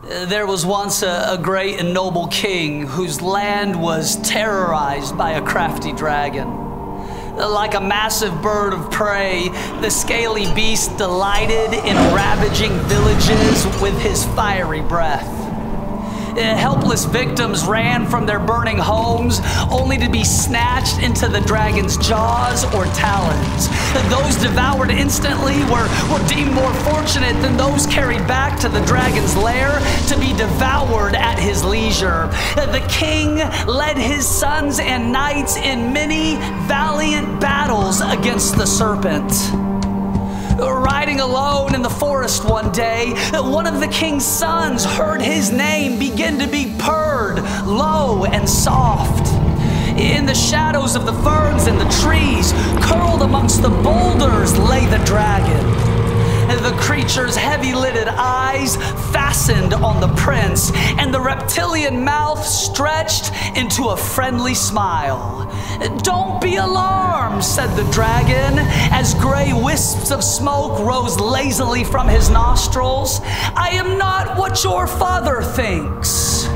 There was once a great and noble king whose land was terrorized by a crafty dragon. Like a massive bird of prey, the scaly beast delighted in ravaging villages with his fiery breath. Helpless victims ran from their burning homes only to be snatched into the dragon's jaws or talons. Those devoured instantly were deemed more fortunate than those carried back to the dragon's lair to be devoured at his leisure. The king led his sons and knights in many valiant battles against the serpent. Riding alone in the forest one day, one of the king's sons heard his name begin to be purred low and soft. In the shadows of the ferns and the trees, curled amongst the boulders, lay the dragon. The creature's heavy-lidded eyes fastened on the prince, and the reptilian mouth stretched into a friendly smile. "Don't be alarmed," said the dragon, as gray wisps of smoke rose lazily from his nostrils. "I am not what your father thinks."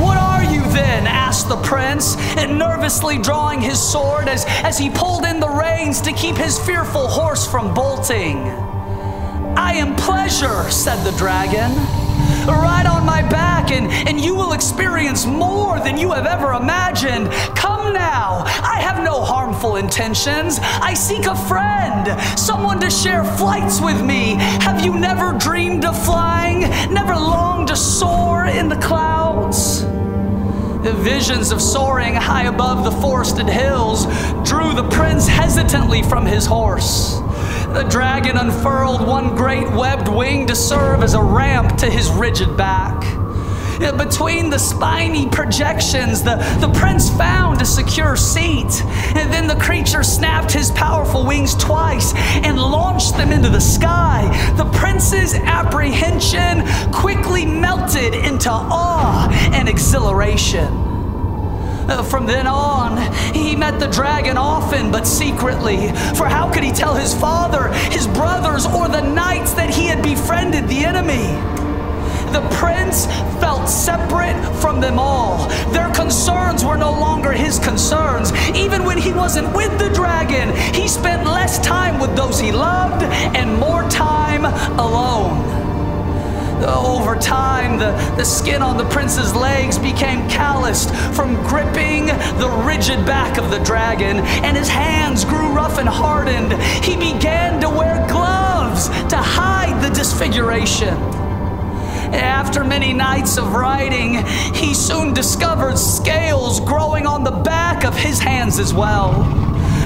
"What are you then?" asked the prince, nervously drawing his sword as he pulled in the reins to keep his fearful horse from bolting. "I am pleasure," said the dragon. "Ride on my back and you will experience more than you have ever imagined. Come now, I have no harmful intentions. I seek a friend, someone to share flights with me. Have you never dreamed of flying, never longed to soar in the clouds?" The visions of soaring high above the forested hills drew the prince hesitantly from his horse. The dragon unfurled one great webbed wing to serve as a ramp to his rigid back. Between the spiny projections, the prince found a secure seat. And then the creature snapped his powerful wings twice and launched them into the sky. The prince's apprehension quickly melted into awe and exhilaration. From then on, he met the dragon often but secretly, for how could he tell his father, his brothers, or the knights that he had befriended the enemy? The prince felt separate from them all. Their concerns were no longer his concerns. Even when he wasn't with the dragon, he spent less time with those he loved and more time alone. Over time, the skin on the prince's legs became calloused from gripping the rigid back of the dragon, and his hands grew rough and hardened. He began to wear gloves to hide the disfiguration. After many nights of riding, he soon discovered scales growing on the back of his hands as well.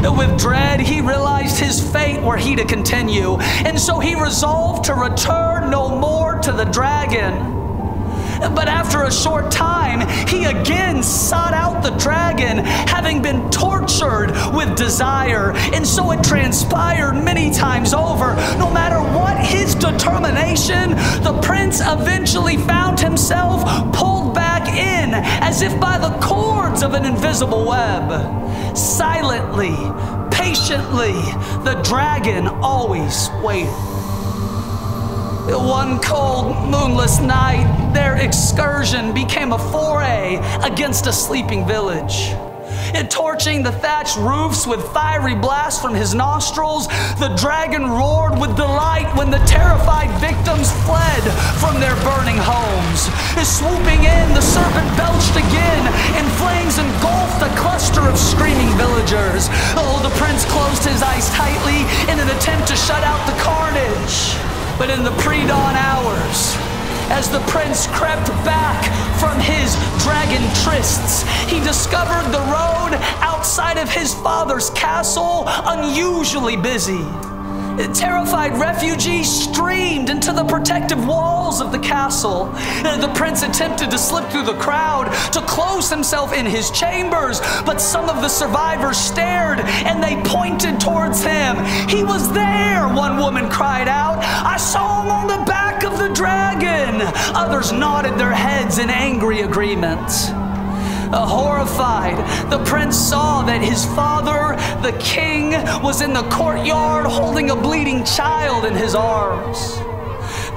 With dread, he realized his fate were he to continue, and so he resolved to return no more to the dragon. But after a short time, he again sought out the dragon, having been tortured with desire. And so it transpired many times over. No matter what his determination, the prince eventually found himself pulled back in, as if by the cords of an invisible web. Silently, patiently, the dragon always waited. One cold, moonless night, their excursion became a foray against a sleeping village. Torching the thatched roofs with fiery blasts from his nostrils, the dragon roared with delight when the terrified victims fled from their burning homes. Swooping in, the serpent belched again, and flames engulfed a cluster of screaming villagers. Oh, the prince closed his eyes tightly in an attempt to shut out the carnage. But in the pre-dawn hours, as the prince crept back from his dragon trysts, he discovered the road outside of his father's castle unusually busy. Terrified refugees streamed into the protective walls of the castle. The prince attempted to slip through the crowd to close himself in his chambers, but some of the survivors stared and they pointed towards him. "He was there," one woman cried out. "I saw him on the back of the dragon." Others nodded their heads in angry agreement. Horrified, the prince saw that his father, the king, was in the courtyard holding a bleeding child in his arms.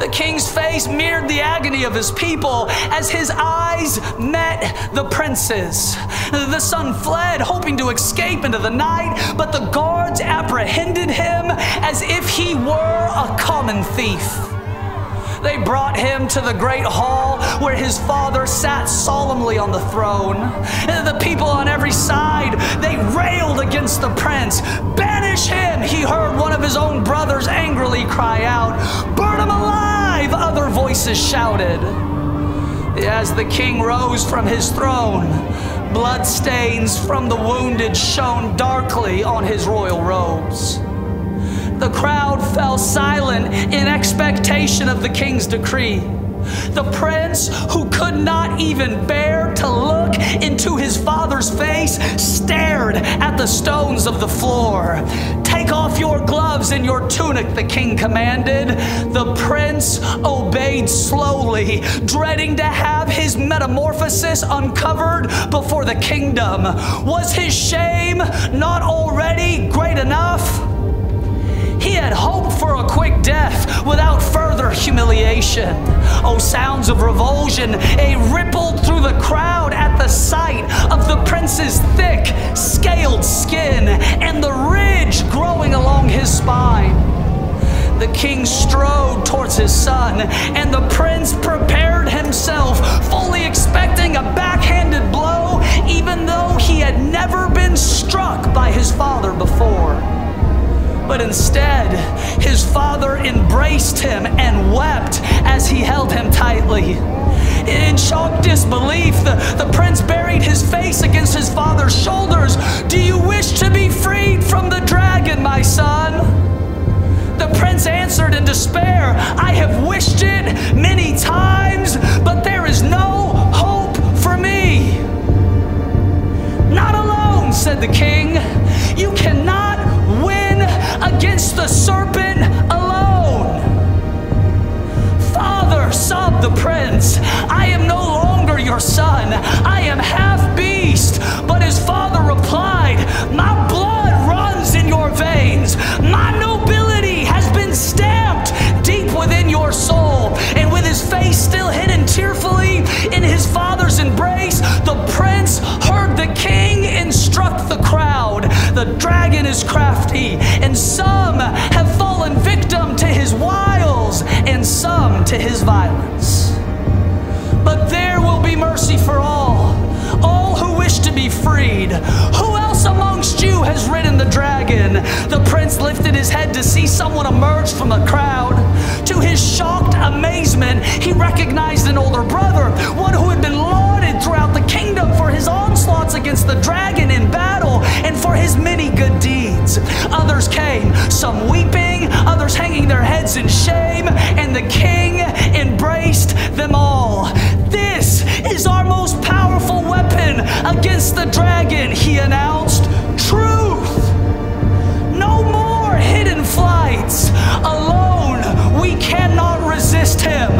The king's face mirrored the agony of his people as his eyes met the prince's. The son fled, hoping to escape into the night, but the guards apprehended him as if he were a common thief. They brought him to the great hall where his father sat solemnly on the throne. The people on every side, they railed against the prince. "Banish him," he heard one of his own brothers angrily cry out. "Burn him alive," other voices shouted. As the king rose from his throne, bloodstains from the wounded shone darkly on his royal robes. The crowd fell silent in expectation of the king's decree. The prince, who could not even bear to look into his father's face, stared at the stones of the floor. "Take off your gloves and your tunic," the king commanded. The prince obeyed slowly, dreading to have his metamorphosis uncovered before the kingdom. Was his shame not already great enough? He had hoped for a quick death without further humiliation. Oh, sounds of revulsion rippled through the crowd at the sight of the prince's thick, scaled skin and the ridge growing along his spine. The king strode towards his son, and the prince prepared himself, fully expecting a backhanded blow, even though he had never been struck by his father before. But instead, his father embraced him and wept as he held him tightly. In shocked disbelief, the prince buried his face against his father's shoulders. "Do you wish to be freed from the dragon, my son?" The prince answered in despair, "I have wished it many times, but there is no hope for me." "Not alone," said the king. "You cannot win against the serpent alone." "Father," sobbed the prince, "I am no longer your son. I am half beast." But his father replied, "My blood runs in your veins. My nobility has been stamped deep within your soul." And with his face still hidden tearfully in his father's embrace, the prince heard the king instruct the crowd. "The dragon is crafty, and some have fallen victim to his wiles, and some to his violence. But there will be mercy for all who wish to be freed. Who else amongst you has ridden the dragon?" The prince lifted his head to see someone emerge from the crowd. To his shocked amazement, he recognized an older brother, one who had been lauded throughout the kingdom for his onslaughts against the dragon in battle and for his many good deeds. Others came, some weeping, others hanging their heads in shame, and the king embraced them all. "This is our most powerful weapon against the dragon," he announced. "Truth. No more hidden flights. Alone, we cannot resist him.